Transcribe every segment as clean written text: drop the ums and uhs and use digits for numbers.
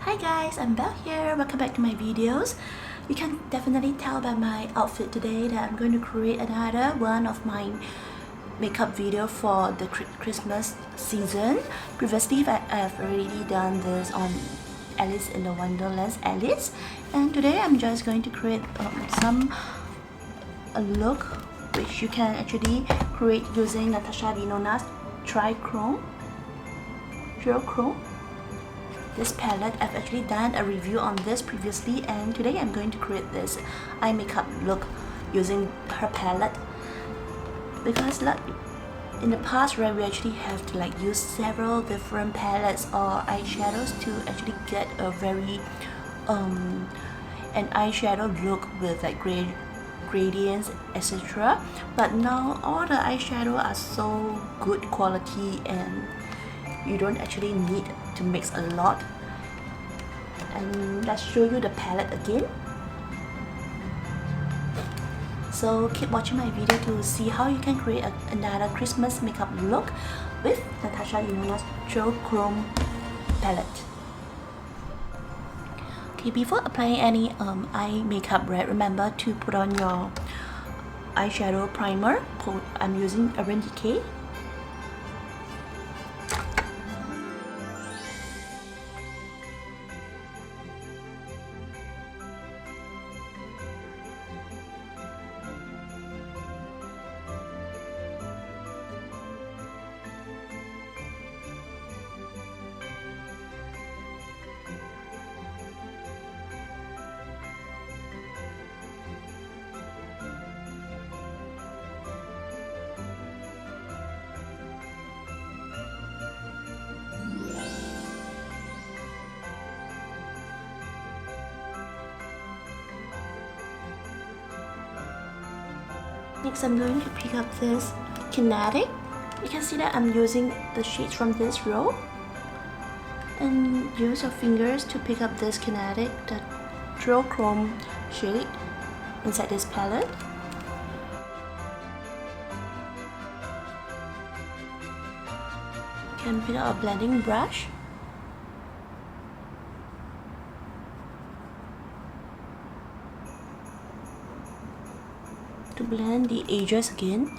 Hi guys, I'm Belle here. Welcome back to my videos. You can definitely tell by my outfit today that I'm going to create another one of my makeup video for the Christmas season. Previously, I've already done this on Alice in the Wonderland Alice, and today I'm just going to create a look which you can actually create using Natasha Denona's Triochrome. This palette, I've actually done a review on this previously, and today I'm going to create this eye makeup look using her palette, because like in the past, right, we actually have to use several different palettes or eyeshadows to actually get a very an eyeshadow look with gradients, etc. But now all the eyeshadow are so good quality and you don't actually need to mix a lot. And let's show you the palette again. So keep watching my video to see how you can create another Christmas makeup look with Natasha Denona's Triochrome palette. Okay, before applying any eye makeup, right, remember to put on your eyeshadow primer. I'm using Urban Decay. Next, I'm going to pick up this Kinetic. You can see that I'm using the shades from this row. And use your fingers to pick up this Kinetic, the Triochrome shade inside this palette. You can pick up a blending brush. To blend the edges again.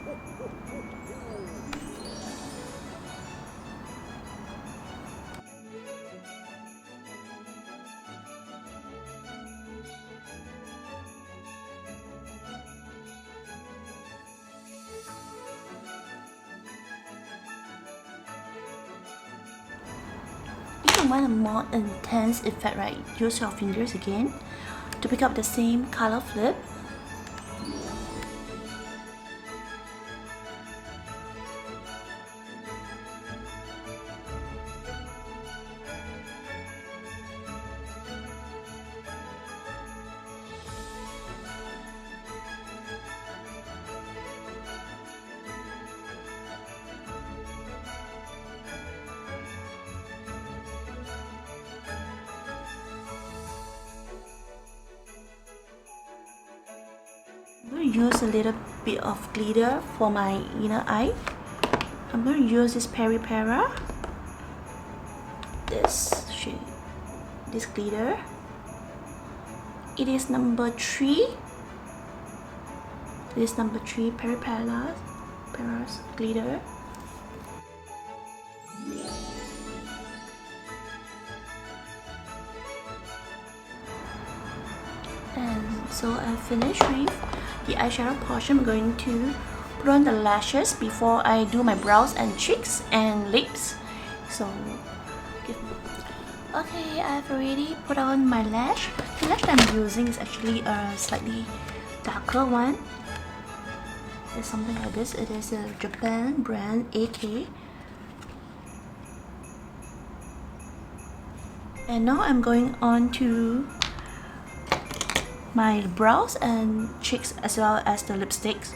If you want a more intense effect, right, use your fingers again to pick up the same color flip. I'm going to use a little bit of glitter for my inner eye. I'm going to use this Peri Para, this shade, this glitter. It is number 3. This is number 3 Peri Para's glitter. And so I finished with the eyeshadow portion. I'm going to put on the lashes before I do my brows and cheeks and lips. So, okay, I've already put on my lash. The lash that I'm using is actually a slightly darker one. It's something like this. It is a Japan brand AK. And now I'm going on to my brows and cheeks as well as the lipsticks.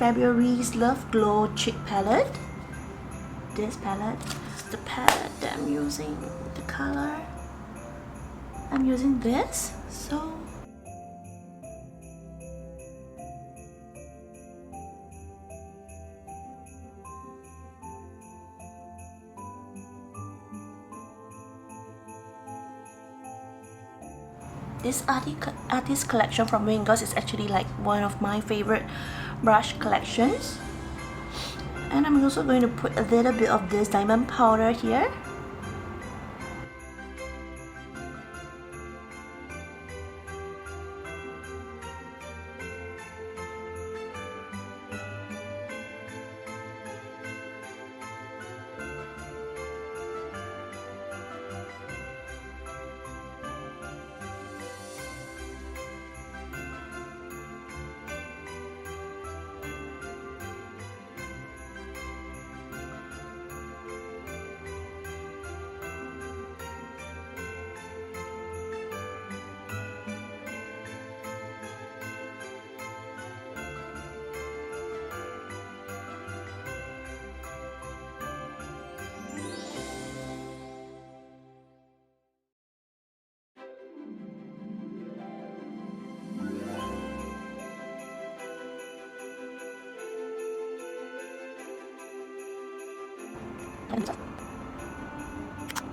February's Love Glow Cheek Palette. This palette is the palette that I'm using. The color I'm using this. So this artist collection from rom&nd is actually like one of my favorite brush collections. And I'm also going to put a little bit of this diamond powder here.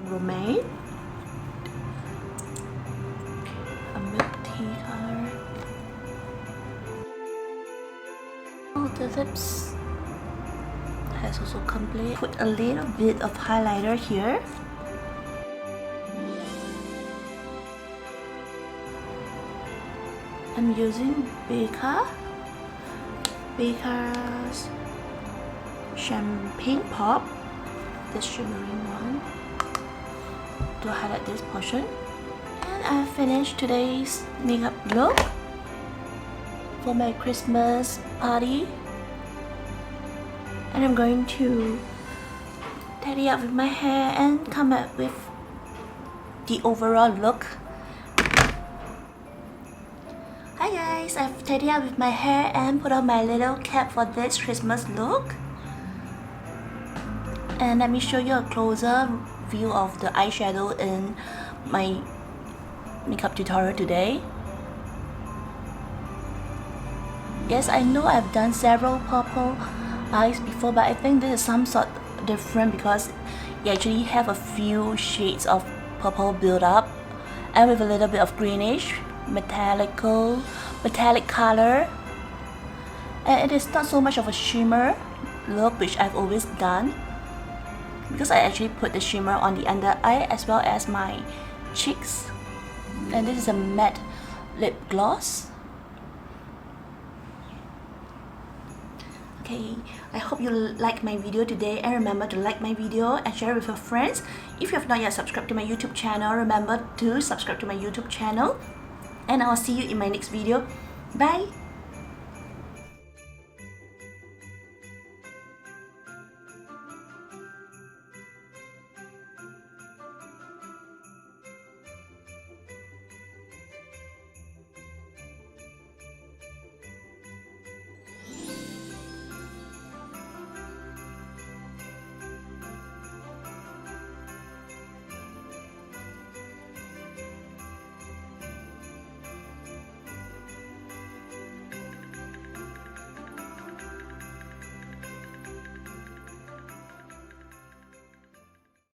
Rom&nd, a milk tea color. Oh, the lips has also complete. Put a little bit of highlighter here. I'm using Becca's Champagne Pop, this shimmering one, to highlight this portion. And I finished today's makeup look for my Christmas party. And I'm going to tidy up with my hair and come up with the overall look. Hi guys, I've tidied up with my hair and put on my little cap for this Christmas look. And let me show you a closer view of the eyeshadow in my makeup tutorial today. Yes, I know I've done several purple eyes before, but I think this is some sort different because you actually have a few shades of purple build up and with a little bit of greenish metallic color, and it is not so much of a shimmer look, which I've always done, because I actually put the shimmer on the under eye as well as my cheeks. And this is a matte lip gloss. Okay, I hope you like my video today, and remember to like my video and share it with your friends. If you have not yet subscribed to my YouTube channel, remember to subscribe to my YouTube channel, and I'll see you in my next video. Bye!